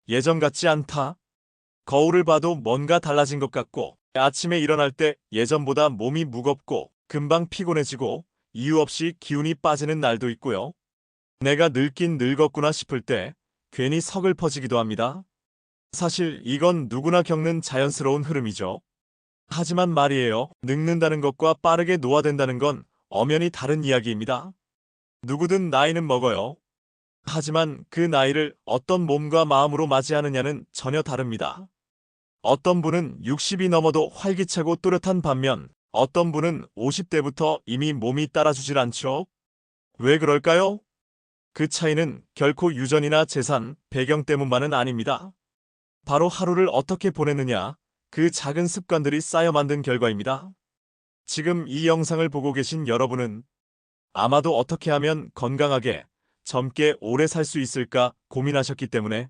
예전 같지 않다. 거울을 봐도 뭔가 달라진 것 같고, 아침에 일어날 때 예전보다 몸이 무겁고, 금방 피곤해지고, 이유 없이 기운이 빠지는 날도 있고요. 내가 늙긴 늙었구나 싶을 때 괜히 서글퍼지기도 합니다. 사실 이건 누구나 겪는 자연스러운 흐름이죠. 하지만 말이에요. 늙는다는 것과 빠르게 노화된다는 건 엄연히 다른 이야기입니다. 누구든 나이는 먹어요. 하지만 그 나이를 어떤 몸과 마음으로 맞이하느냐는 전혀 다릅니다. 어떤 분은 60이 넘어도 활기차고 또렷한 반면 어떤 분은 50대부터 이미 몸이 따라주질 않죠. 왜 그럴까요? 그 차이는 결코 유전이나 재산, 배경 때문만은 아닙니다. 바로 하루를 어떻게 보내느냐, 그 작은 습관들이 쌓여 만든 결과입니다. 지금 이 영상을 보고 계신 여러분은 아마도 어떻게 하면 건강하게, 젊게 오래 살 수 있을까 고민하셨기 때문에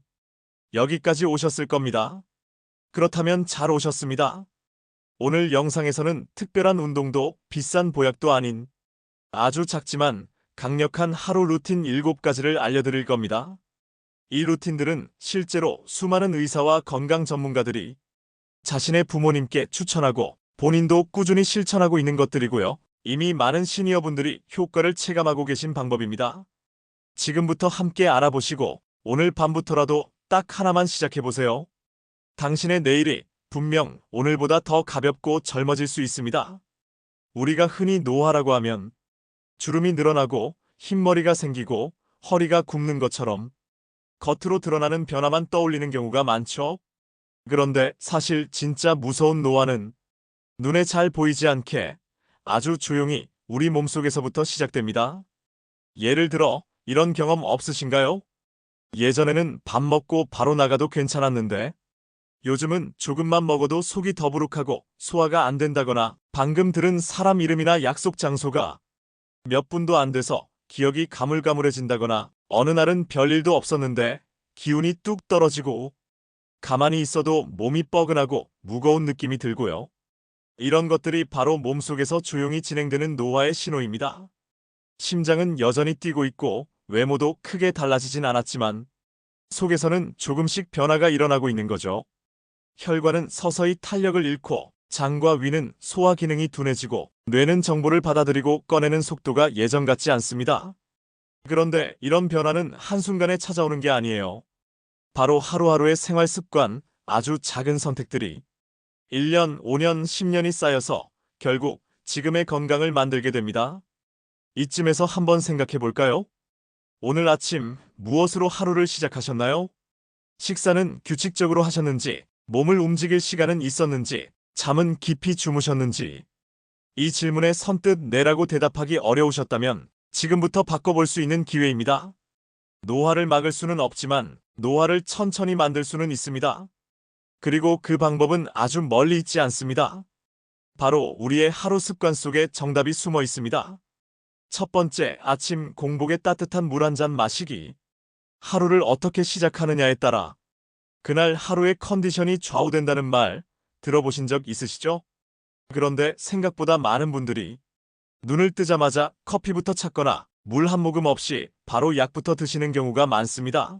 여기까지 오셨을 겁니다. 그렇다면 잘 오셨습니다. 오늘 영상에서는 특별한 운동도 비싼 보약도 아닌 아주 작지만 강력한 하루 루틴 7가지를 알려드릴 겁니다. 이 루틴들은 실제로 수많은 의사와 건강 전문가들이 자신의 부모님께 추천하고 본인도 꾸준히 실천하고 있는 것들이고요. 이미 많은 시니어분들이 효과를 체감하고 계신 방법입니다. 지금부터 함께 알아보시고 오늘 밤부터라도 딱 하나만 시작해보세요. 당신의 내일이 분명 오늘보다 더 가볍고 젊어질 수 있습니다. 우리가 흔히 노화라고 하면 주름이 늘어나고 흰머리가 생기고 허리가 굽는 것처럼 겉으로 드러나는 변화만 떠올리는 경우가 많죠. 그런데 사실 진짜 무서운 노화는 눈에 잘 보이지 않게 아주 조용히 우리 몸속에서부터 시작됩니다. 예를 들어 이런 경험 없으신가요? 예전에는 밥 먹고 바로 나가도 괜찮았는데 요즘은 조금만 먹어도 속이 더부룩하고 소화가 안 된다거나 방금 들은 사람 이름이나 약속 장소가 몇 분도 안 돼서 기억이 가물가물해진다거나 어느 날은 별일도 없었는데 기운이 뚝 떨어지고 가만히 있어도 몸이 뻐근하고 무거운 느낌이 들고요. 이런 것들이 바로 몸속에서 조용히 진행되는 노화의 신호입니다. 심장은 여전히 뛰고 있고 외모도 크게 달라지진 않았지만 속에서는 조금씩 변화가 일어나고 있는 거죠. 혈관은 서서히 탄력을 잃고 장과 위는 소화 기능이 둔해지고 뇌는 정보를 받아들이고 꺼내는 속도가 예전 같지 않습니다. 그런데 이런 변화는 한순간에 찾아오는 게 아니에요. 바로 하루하루의 생활 습관, 아주 작은 선택들이 1년, 5년, 10년이 쌓여서 결국 지금의 건강을 만들게 됩니다. 이쯤에서 한번 생각해 볼까요? 오늘 아침 무엇으로 하루를 시작하셨나요? 식사는 규칙적으로 하셨는지, 몸을 움직일 시간은 있었는지, 잠은 깊이 주무셨는지. 이 질문에 선뜻 네라고 대답하기 어려우셨다면 지금부터 바꿔볼 수 있는 기회입니다. 노화를 막을 수는 없지만 노화를 천천히 만들 수는 있습니다. 그리고 그 방법은 아주 멀리 있지 않습니다. 바로 우리의 하루 습관 속에 정답이 숨어 있습니다. 첫 번째, 아침 공복에 따뜻한 물 한 잔 마시기. 하루를 어떻게 시작하느냐에 따라 그날 하루의 컨디션이 좌우된다는 말 들어보신 적 있으시죠? 그런데 생각보다 많은 분들이 눈을 뜨자마자 커피부터 찾거나 물 한 모금 없이 바로 약부터 드시는 경우가 많습니다.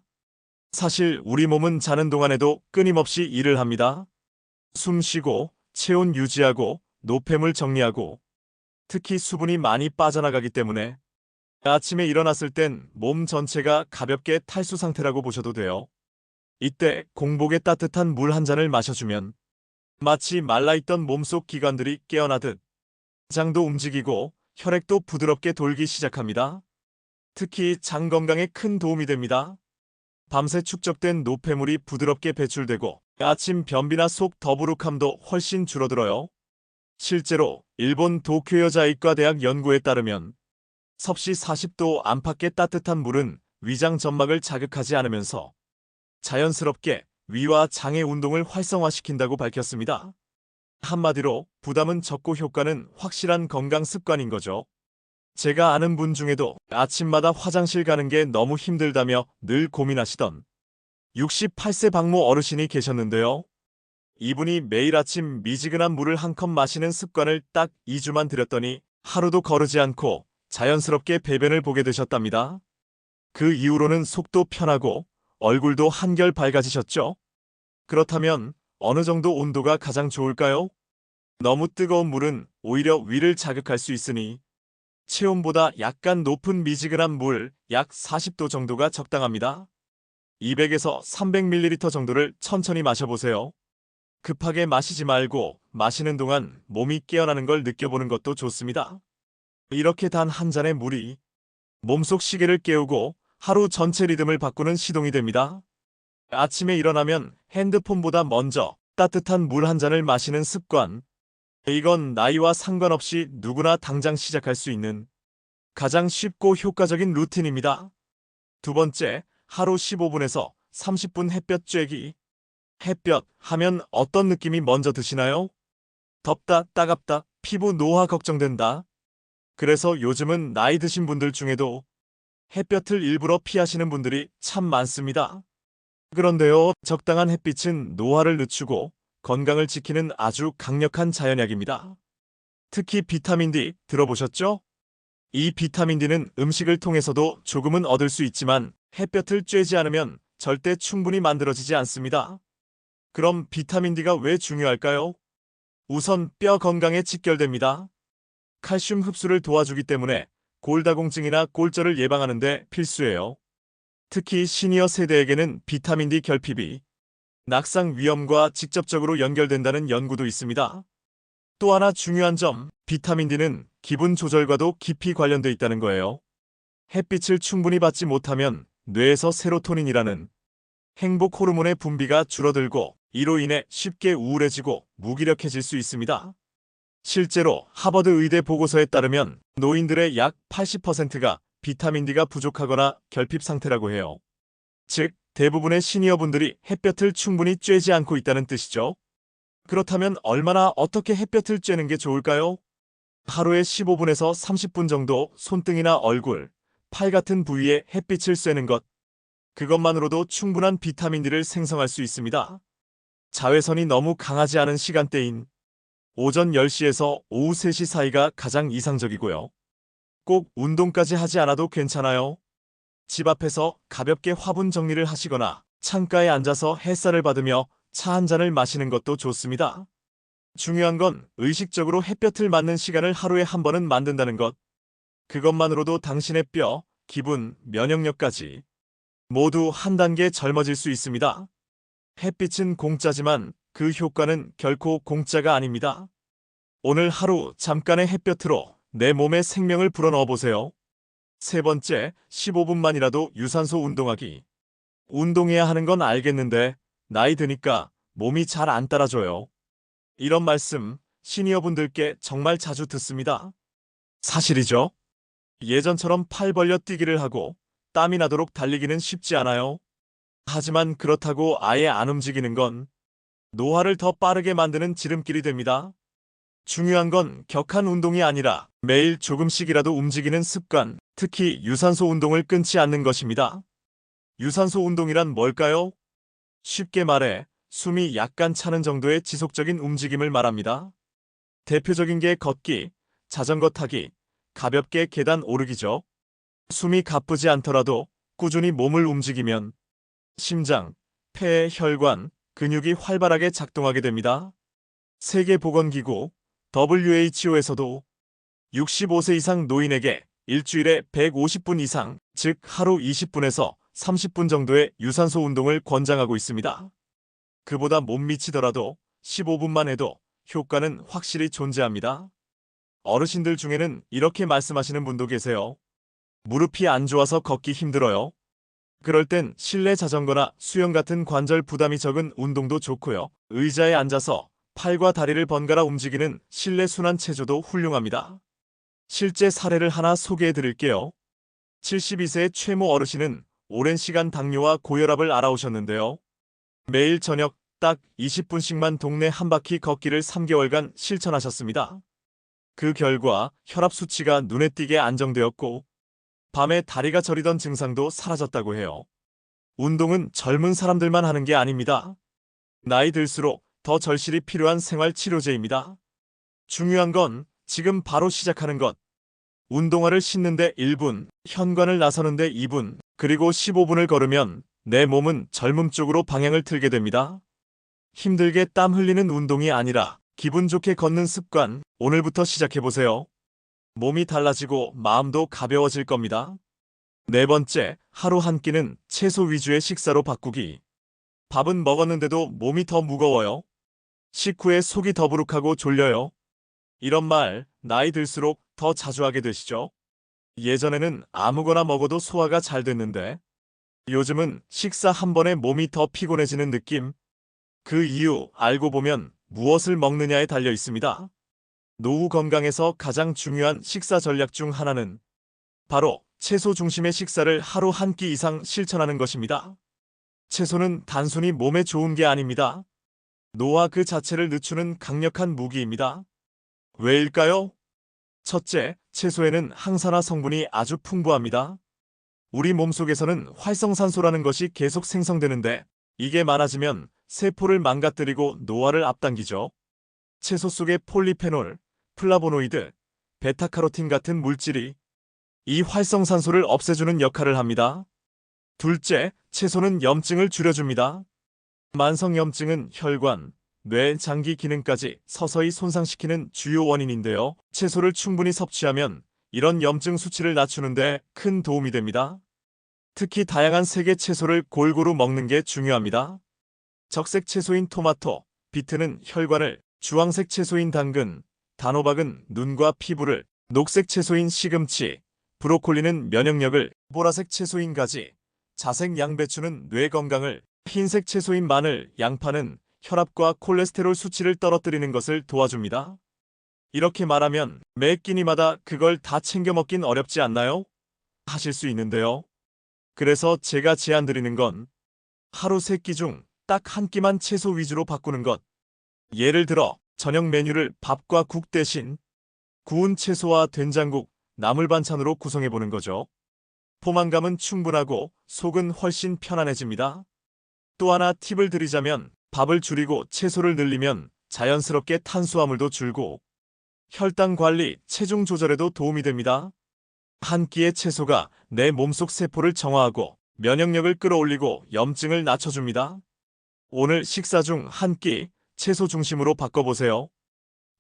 사실 우리 몸은 자는 동안에도 끊임없이 일을 합니다. 숨 쉬고, 체온 유지하고, 노폐물 정리하고, 특히 수분이 많이 빠져나가기 때문에 아침에 일어났을 땐 몸 전체가 가볍게 탈수 상태라고 보셔도 돼요. 이때 공복에 따뜻한 물 한 잔을 마셔주면 마치 말라있던 몸속 기관들이 깨어나듯 장도 움직이고 혈액도 부드럽게 돌기 시작합니다. 특히 장 건강에 큰 도움이 됩니다. 밤새 축적된 노폐물이 부드럽게 배출되고 아침 변비나 속 더부룩함도 훨씬 줄어들어요. 실제로 일본 도쿄 여자의과대학 연구에 따르면 섭씨 40도 안팎의 따뜻한 물은 위장 점막을 자극하지 않으면서 자연스럽게 위와 장의 운동을 활성화시킨다고 밝혔습니다. 한마디로 부담은 적고 효과는 확실한 건강 습관인 거죠. 제가 아는 분 중에도 아침마다 화장실 가는 게 너무 힘들다며 늘 고민하시던 68세 박모 어르신이 계셨는데요. 이분이 매일 아침 미지근한 물을 한 컵 마시는 습관을 딱 2주만 들였더니 하루도 거르지 않고 자연스럽게 배변을 보게 되셨답니다. 그 이후로는 속도 편하고 얼굴도 한결 밝아지셨죠? 그렇다면 어느 정도 온도가 가장 좋을까요? 너무 뜨거운 물은 오히려 위를 자극할 수 있으니 체온보다 약간 높은 미지근한 물 약 40도 정도가 적당합니다. 200에서 300ml 정도를 천천히 마셔보세요. 급하게 마시지 말고 마시는 동안 몸이 깨어나는 걸 느껴보는 것도 좋습니다. 이렇게 단 한 잔의 물이 몸속 시계를 깨우고 하루 전체 리듬을 바꾸는 시동이 됩니다. 아침에 일어나면 핸드폰보다 먼저 따뜻한 물 한 잔을 마시는 습관. 이건 나이와 상관없이 누구나 당장 시작할 수 있는 가장 쉽고 효과적인 루틴입니다. 두 번째, 하루 15분에서 30분 햇볕 쬐기. 햇볕 하면 어떤 느낌이 먼저 드시나요? 덥다, 따갑다, 피부 노화 걱정된다. 그래서 요즘은 나이 드신 분들 중에도 햇볕을 일부러 피하시는 분들이 참 많습니다. 그런데요, 적당한 햇빛은 노화를 늦추고 건강을 지키는 아주 강력한 자연약입니다. 특히 비타민 D 들어보셨죠? 이 비타민 D는 음식을 통해서도 조금은 얻을 수 있지만 햇볕을 쬐지 않으면 절대 충분히 만들어지지 않습니다. 그럼 비타민 D가 왜 중요할까요? 우선 뼈 건강에 직결됩니다. 칼슘 흡수를 도와주기 때문에 골다공증이나 골절을 예방하는 데 필수예요. 특히 시니어 세대에게는 비타민 D 결핍이 낙상 위험과 직접적으로 연결된다는 연구도 있습니다. 또 하나 중요한 점, 비타민 D는 기분 조절과도 깊이 관련돼 있다는 거예요. 햇빛을 충분히 받지 못하면 뇌에서 세로토닌이라는 행복 호르몬의 분비가 줄어들고 이로 인해 쉽게 우울해지고 무기력해질 수 있습니다. 실제로 하버드 의대 보고서에 따르면 노인들의 약 80%가 비타민 D가 부족하거나 결핍 상태라고 해요. 즉, 대부분의 시니어분들이 햇볕을 충분히 쬐지 않고 있다는 뜻이죠. 그렇다면 얼마나 어떻게 햇볕을 쬐는 게 좋을까요? 하루에 15분에서 30분 정도 손등이나 얼굴, 팔 같은 부위에 햇빛을 쐬는 것. 그것만으로도 충분한 비타민 D를 생성할 수 있습니다. 자외선이 너무 강하지 않은 시간대인 오전 10시에서 오후 3시 사이가 가장 이상적이고요. 꼭 운동까지 하지 않아도 괜찮아요. 집 앞에서 가볍게 화분 정리를 하시거나 창가에 앉아서 햇살을 받으며 차 한 잔을 마시는 것도 좋습니다. 중요한 건 의식적으로 햇볕을 맞는 시간을 하루에 한 번은 만든다는 것. 그것만으로도 당신의 뼈, 기분, 면역력까지 모두 한 단계 젊어질 수 있습니다. 햇빛은 공짜지만 그 효과는 결코 공짜가 아닙니다. 오늘 하루 잠깐의 햇볕으로 내 몸에 생명을 불어넣어 보세요. 세 번째, 15분만이라도 유산소 운동하기. 운동해야 하는 건 알겠는데 나이 드니까 몸이 잘 안 따라줘요. 이런 말씀 시니어분들께 정말 자주 듣습니다. 사실이죠? 예전처럼 팔 벌려 뛰기를 하고 땀이 나도록 달리기는 쉽지 않아요. 하지만 그렇다고 아예 안 움직이는 건 노화를 더 빠르게 만드는 지름길이 됩니다. 중요한 건 격한 운동이 아니라 매일 조금씩이라도 움직이는 습관, 특히 유산소 운동을 끊지 않는 것입니다. 유산소 운동이란 뭘까요? 쉽게 말해 숨이 약간 차는 정도의 지속적인 움직임을 말합니다. 대표적인 게 걷기, 자전거 타기, 가볍게 계단 오르기죠. 숨이 가쁘지 않더라도 꾸준히 몸을 움직이면 심장, 폐, 혈관, 근육이 활발하게 작동하게 됩니다. 세계보건기구 WHO에서도 65세 이상 노인에게 일주일에 150분 이상, 즉 하루 20분에서 30분 정도의 유산소 운동을 권장하고 있습니다. 그보다 못 미치더라도 15분만 해도 효과는 확실히 존재합니다. 어르신들 중에는 이렇게 말씀하시는 분도 계세요. 무릎이 안 좋아서 걷기 힘들어요. 그럴 땐 실내 자전거나 수영 같은 관절 부담이 적은 운동도 좋고요. 의자에 앉아서 팔과 다리를 번갈아 움직이는 실내 순환 체조도 훌륭합니다. 실제 사례를 하나 소개해 드릴게요. 72세의 최모 어르신은 오랜 시간 당뇨와 고혈압을 앓아오셨는데요. 매일 저녁 딱 20분씩만 동네 한 바퀴 걷기를 3개월간 실천하셨습니다. 그 결과 혈압 수치가 눈에 띄게 안정되었고 밤에 다리가 저리던 증상도 사라졌다고 해요. 운동은 젊은 사람들만 하는 게 아닙니다. 나이 들수록 더 절실히 필요한 생활 치료제입니다. 중요한 건 지금 바로 시작하는 것. 운동화를 신는데 1분, 현관을 나서는데 2분, 그리고 15분을 걸으면 내 몸은 젊음 쪽으로 방향을 틀게 됩니다. 힘들게 땀 흘리는 운동이 아니라 기분 좋게 걷는 습관, 오늘부터 시작해보세요. 몸이 달라지고 마음도 가벼워질 겁니다. 네 번째, 하루 한 끼는 채소 위주의 식사로 바꾸기. 밥은 먹었는데도 몸이 더 무거워요. 식후에 속이 더부룩하고 졸려요. 이런 말, 나이 들수록 더 자주 하게 되시죠? 예전에는 아무거나 먹어도 소화가 잘 됐는데, 요즘은 식사 한 번에 몸이 더 피곤해지는 느낌? 그 이유 알고 보면 무엇을 먹느냐에 달려 있습니다. 노후 건강에서 가장 중요한 식사 전략 중 하나는 바로 채소 중심의 식사를 하루 한 끼 이상 실천하는 것입니다. 채소는 단순히 몸에 좋은 게 아닙니다. 노화 그 자체를 늦추는 강력한 무기입니다. 왜일까요? 첫째, 채소에는 항산화 성분이 아주 풍부합니다. 우리 몸속에서는 활성산소라는 것이 계속 생성되는데 이게 많아지면 세포를 망가뜨리고 노화를 앞당기죠. 채소 속의 폴리페놀, 플라보노이드, 베타카로틴 같은 물질이 이 활성산소를 없애주는 역할을 합니다. 둘째, 채소는 염증을 줄여줍니다. 만성염증은 혈관, 뇌, 장기 기능까지 서서히 손상시키는 주요 원인인데요. 채소를 충분히 섭취하면 이런 염증 수치를 낮추는데 큰 도움이 됩니다. 특히 다양한 색의 채소를 골고루 먹는 게 중요합니다. 적색 채소인 토마토, 비트는 혈관을, 주황색 채소인 당근, 단호박은 눈과 피부를, 녹색 채소인 시금치, 브로콜리는 면역력을, 보라색 채소인 가지, 자색 양배추는 뇌 건강을, 흰색 채소인 마늘, 양파는 혈압과 콜레스테롤 수치를 떨어뜨리는 것을 도와줍니다. 이렇게 말하면 매 끼니마다 그걸 다 챙겨 먹긴 어렵지 않나요? 하실 수 있는데요. 그래서 제가 제안드리는 건 하루 3끼 중 딱 한 끼만 채소 위주로 바꾸는 것. 예를 들어 저녁 메뉴를 밥과 국 대신 구운 채소와 된장국, 나물 반찬으로 구성해보는 거죠. 포만감은 충분하고 속은 훨씬 편안해집니다. 또 하나 팁을 드리자면 밥을 줄이고 채소를 늘리면 자연스럽게 탄수화물도 줄고 혈당 관리, 체중 조절에도 도움이 됩니다. 한 끼의 채소가 내 몸속 세포를 정화하고 면역력을 끌어올리고 염증을 낮춰줍니다. 오늘 식사 중 한 끼 채소 중심으로 바꿔보세요.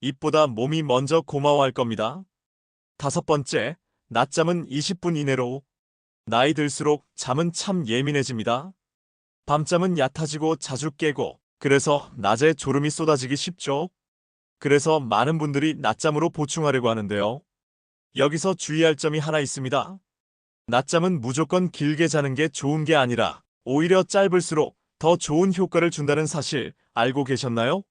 입보다 몸이 먼저 고마워할 겁니다. 다섯 번째, 낮잠은 20분 이내로. 나이 들수록 잠은 참 예민해집니다. 밤잠은 얕아지고 자주 깨고 그래서 낮에 졸음이 쏟아지기 쉽죠. 그래서 많은 분들이 낮잠으로 보충하려고 하는데요. 여기서 주의할 점이 하나 있습니다. 낮잠은 무조건 길게 자는 게 좋은 게 아니라 오히려 짧을수록 더 좋은 효과를 준다는 사실 알고 계셨나요?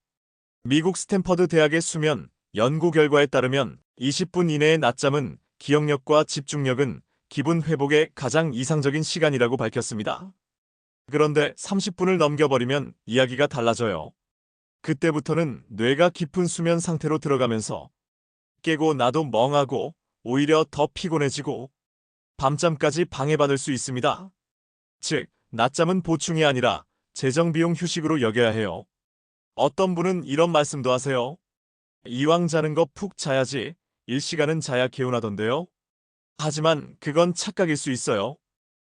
미국 스탠퍼드 대학의 수면 연구 결과에 따르면 20분 이내의 낮잠은 기억력과 집중력은 기분 회복에 가장 이상적인 시간이라고 밝혔습니다. 그런데 30분을 넘겨버리면 이야기가 달라져요. 그때부터는 뇌가 깊은 수면 상태로 들어가면서 깨고 나도 멍하고 오히려 더 피곤해지고 밤잠까지 방해받을 수 있습니다. 즉, 낮잠은 보충이 아니라 재정비용 휴식으로 여겨야 해요. 어떤 분은 이런 말씀도 하세요. 이왕 자는 거 푹 자야지 1시간은 자야 개운하던데요. 하지만 그건 착각일 수 있어요.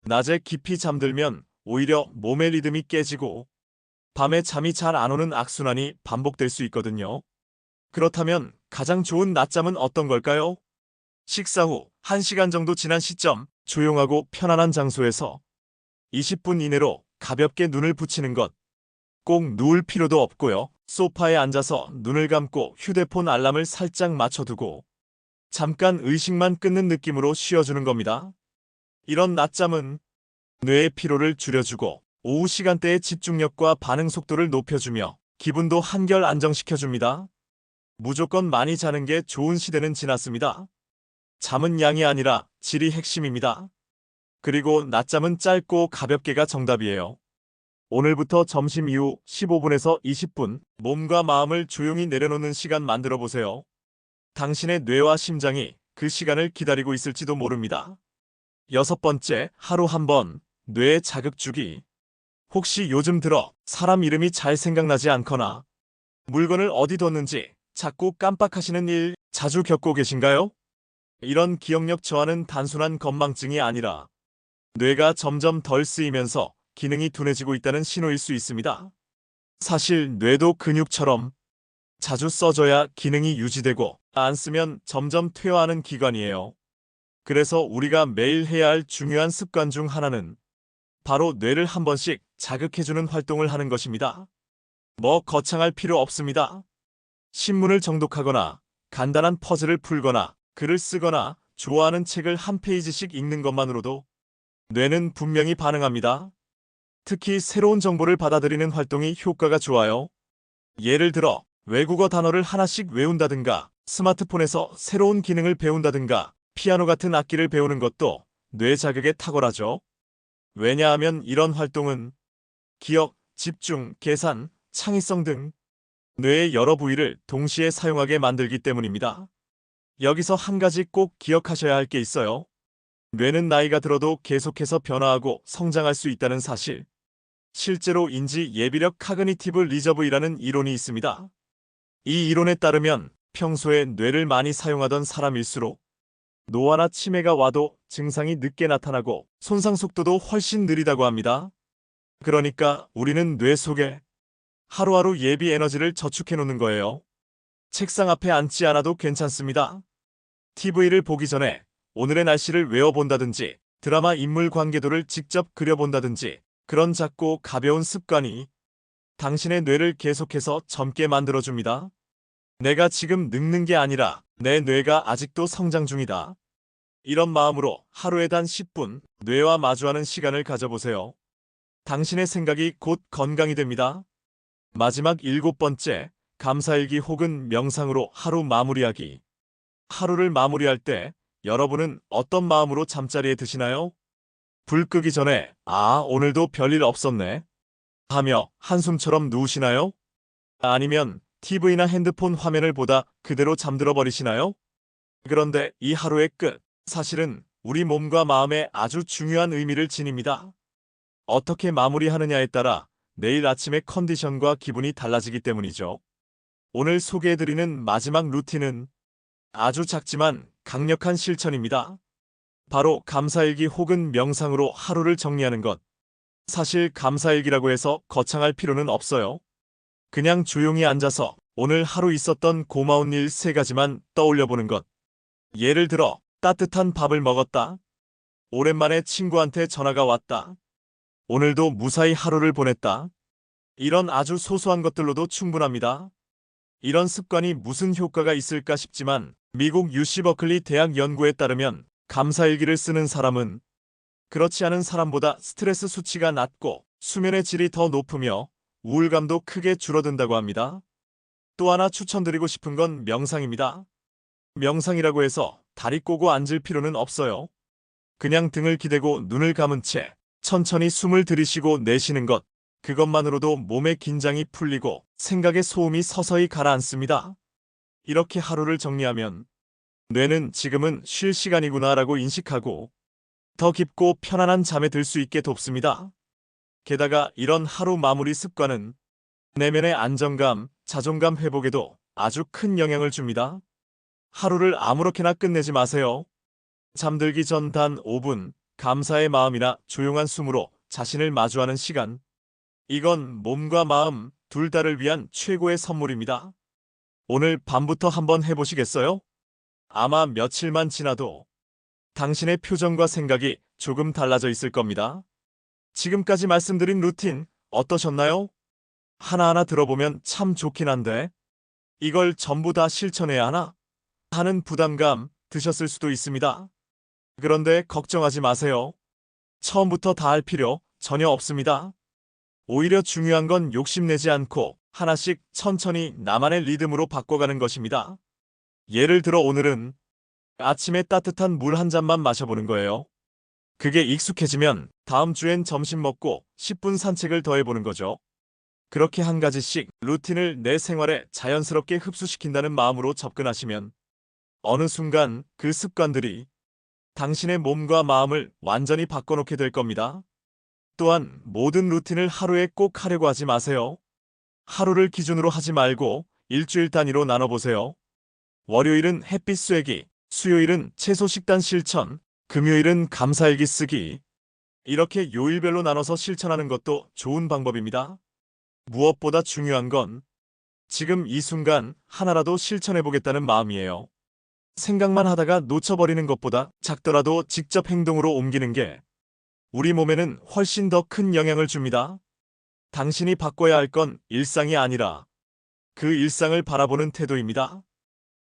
낮에 깊이 잠들면 오히려 몸의 리듬이 깨지고 밤에 잠이 잘 안 오는 악순환이 반복될 수 있거든요. 그렇다면 가장 좋은 낮잠은 어떤 걸까요? 식사 후 1시간 정도 지난 시점, 조용하고 편안한 장소에서 20분 이내로 가볍게 눈을 붙이는 것. 꼭 누울 필요도 없고요. 소파에 앉아서 눈을 감고 휴대폰 알람을 살짝 맞춰두고 잠깐 의식만 끊는 느낌으로 쉬어주는 겁니다. 이런 낮잠은 뇌의 피로를 줄여주고 오후 시간대의 집중력과 반응 속도를 높여주며 기분도 한결 안정시켜줍니다. 무조건 많이 자는 게 좋은 시대는 지났습니다. 잠은 양이 아니라 질이 핵심입니다. 그리고 낮잠은 짧고 가볍게가 정답이에요. 오늘부터 점심 이후 15분에서 20분 몸과 마음을 조용히 내려놓는 시간 만들어 보세요. 당신의 뇌와 심장이 그 시간을 기다리고 있을지도 모릅니다. 여섯 번째, 하루 한 번 뇌에 자극 주기. 혹시 요즘 들어 사람 이름이 잘 생각나지 않거나 물건을 어디 뒀는지 자꾸 깜빡하시는 일 자주 겪고 계신가요? 이런 기억력 저하는 단순한 건망증이 아니라 뇌가 점점 덜 쓰이면서 기능이 둔해지고 있다는 신호일 수 있습니다. 사실 뇌도 근육처럼 자주 써줘야 기능이 유지되고 안 쓰면 점점 퇴화하는 기관이에요. 그래서 우리가 매일 해야 할 중요한 습관 중 하나는 바로 뇌를 한 번씩 자극해주는 활동을 하는 것입니다. 뭐 거창할 필요 없습니다. 신문을 정독하거나 간단한 퍼즐을 풀거나 글을 쓰거나 좋아하는 책을 한 페이지씩 읽는 것만으로도 뇌는 분명히 반응합니다. 특히 새로운 정보를 받아들이는 활동이 효과가 좋아요. 예를 들어 외국어 단어를 하나씩 외운다든가 스마트폰에서 새로운 기능을 배운다든가 피아노 같은 악기를 배우는 것도 뇌 자극에 탁월하죠. 왜냐하면 이런 활동은 기억, 집중, 계산, 창의성 등 뇌의 여러 부위를 동시에 사용하게 만들기 때문입니다. 여기서 한 가지 꼭 기억하셔야 할 게 있어요. 뇌는 나이가 들어도 계속해서 변화하고 성장할 수 있다는 사실. 실제로 인지 예비력 카그니티브 리저브이라는 이론이 있습니다. 이 이론에 따르면 평소에 뇌를 많이 사용하던 사람일수록 노화나 치매가 와도 증상이 늦게 나타나고 손상 속도도 훨씬 느리다고 합니다. 그러니까 우리는 뇌 속에 하루하루 예비 에너지를 저축해 놓는 거예요. 책상 앞에 앉지 않아도 괜찮습니다. TV를 보기 전에 오늘의 날씨를 외워본다든지 드라마 인물 관계도를 직접 그려본다든지 그런 작고 가벼운 습관이 당신의 뇌를 계속해서 젊게 만들어줍니다. 내가 지금 늙는 게 아니라 내 뇌가 아직도 성장 중이다. 이런 마음으로 하루에 단 10분 뇌와 마주하는 시간을 가져보세요. 당신의 생각이 곧 건강이 됩니다. 마지막 7번째, 감사일기 혹은 명상으로 하루 마무리하기. 하루를 마무리할 때 여러분은 어떤 마음으로 잠자리에 드시나요? 불 끄기 전에 오늘도 별일 없었네 하며 한숨처럼 누우시나요? 아니면 TV나 핸드폰 화면을 보다 그대로 잠들어 버리시나요? 그런데 이 하루의 끝, 사실은 우리 몸과 마음에 아주 중요한 의미를 지닙니다. 어떻게 마무리하느냐에 따라 내일 아침의 컨디션과 기분이 달라지기 때문이죠. 오늘 소개해드리는 마지막 루틴은 아주 작지만 강력한 실천입니다. 바로 감사일기 혹은 명상으로 하루를 정리하는 것. 사실 감사일기라고 해서 거창할 필요는 없어요. 그냥 조용히 앉아서 오늘 하루 있었던 고마운 일 3가지만 떠올려보는 것. 예를 들어 따뜻한 밥을 먹었다. 오랜만에 친구한테 전화가 왔다. 오늘도 무사히 하루를 보냈다. 이런 아주 소소한 것들로도 충분합니다. 이런 습관이 무슨 효과가 있을까 싶지만 미국 UC 버클리 대학 연구에 따르면 감사일기를 쓰는 사람은 그렇지 않은 사람보다 스트레스 수치가 낮고 수면의 질이 더 높으며 우울감도 크게 줄어든다고 합니다. 또 하나 추천드리고 싶은 건 명상입니다. 명상이라고 해서 다리 꼬고 앉을 필요는 없어요. 그냥 등을 기대고 눈을 감은 채 천천히 숨을 들이쉬고 내쉬는 것. 그것만으로도 몸의 긴장이 풀리고 생각의 소음이 서서히 가라앉습니다. 이렇게 하루를 정리하면 뇌는 지금은 쉴 시간이구나라고 인식하고 더 깊고 편안한 잠에 들 수 있게 돕습니다. 게다가 이런 하루 마무리 습관은 내면의 안정감, 자존감 회복에도 아주 큰 영향을 줍니다. 하루를 아무렇게나 끝내지 마세요. 잠들기 전 단 5분, 감사의 마음이나 조용한 숨으로 자신을 마주하는 시간. 이건 몸과 마음 둘 다를 위한 최고의 선물입니다. 오늘 밤부터 한번 해보시겠어요? 아마 며칠만 지나도 당신의 표정과 생각이 조금 달라져 있을 겁니다. 지금까지 말씀드린 루틴 어떠셨나요? 하나하나 들어보면 참 좋긴 한데 이걸 전부 다 실천해야 하나? 하는 부담감 드셨을 수도 있습니다. 그런데 걱정하지 마세요. 처음부터 다 할 필요 전혀 없습니다. 오히려 중요한 건 욕심내지 않고 하나씩 천천히 나만의 리듬으로 바꿔가는 것입니다. 예를 들어 오늘은 아침에 따뜻한 물 한 잔만 마셔보는 거예요. 그게 익숙해지면 다음 주엔 점심 먹고 10분 산책을 더 해보는 거죠. 그렇게 한 가지씩 루틴을 내 생활에 자연스럽게 흡수시킨다는 마음으로 접근하시면 어느 순간 그 습관들이 당신의 몸과 마음을 완전히 바꿔놓게 될 겁니다. 또한 모든 루틴을 하루에 꼭 하려고 하지 마세요. 하루를 기준으로 하지 말고 일주일 단위로 나눠보세요. 월요일은 햇빛 쐬기, 수요일은 채소 식단 실천, 금요일은 감사일기 쓰기. 이렇게 요일별로 나눠서 실천하는 것도 좋은 방법입니다. 무엇보다 중요한 건 지금 이 순간 하나라도 실천해보겠다는 마음이에요. 생각만 하다가 놓쳐버리는 것보다 작더라도 직접 행동으로 옮기는 게 우리 몸에는 훨씬 더 큰 영향을 줍니다. 당신이 바꿔야 할 건 일상이 아니라 그 일상을 바라보는 태도입니다.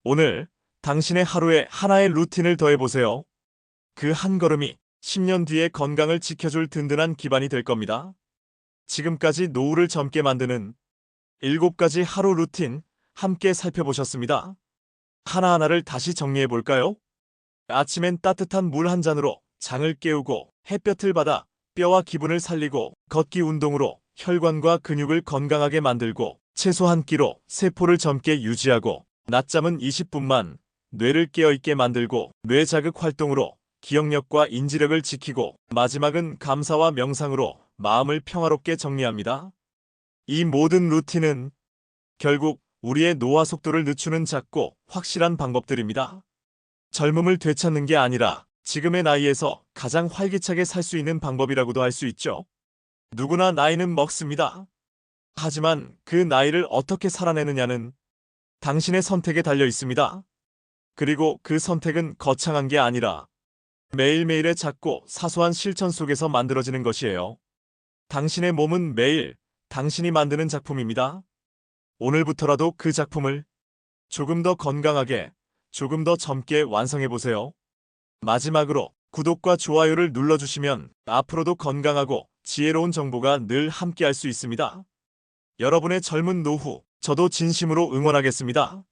오늘 당신의 하루에 하나의 루틴을 더해보세요. 그 한 걸음이 10년 뒤에 건강을 지켜줄 든든한 기반이 될 겁니다. 지금까지 노후를 젊게 만드는 7가지 하루 루틴 함께 살펴보셨습니다. 하나하나를 다시 정리해볼까요? 아침엔 따뜻한 물 한 잔으로 장을 깨우고 햇볕을 받아 뼈와 기분을 살리고 걷기 운동으로 혈관과 근육을 건강하게 만들고 채소 한 끼로 세포를 젊게 유지하고 낮잠은 20분만 뇌를 깨어있게 만들고 뇌자극 활동으로 기억력과 인지력을 지키고 마지막은 감사와 명상으로 마음을 평화롭게 정리합니다. 이 모든 루틴은 결국 우리의 노화 속도를 늦추는 작고 확실한 방법들입니다. 젊음을 되찾는 게 아니라 지금의 나이에서 가장 활기차게 살 수 있는 방법이라고도 할 수 있죠. 누구나 나이는 먹습니다. 하지만 그 나이를 어떻게 살아내느냐는 당신의 선택에 달려 있습니다. 그리고 그 선택은 거창한 게 아니라 매일매일의 작고 사소한 실천 속에서 만들어지는 것이에요. 당신의 몸은 매일 당신이 만드는 작품입니다. 오늘부터라도 그 작품을 조금 더 건강하게, 조금 더 젊게 완성해보세요. 마지막으로 구독과 좋아요를 눌러주시면 앞으로도 건강하고 지혜로운 정보가 늘 함께할 수 있습니다. 여러분의 젊은 노후, 저도 진심으로 응원하겠습니다.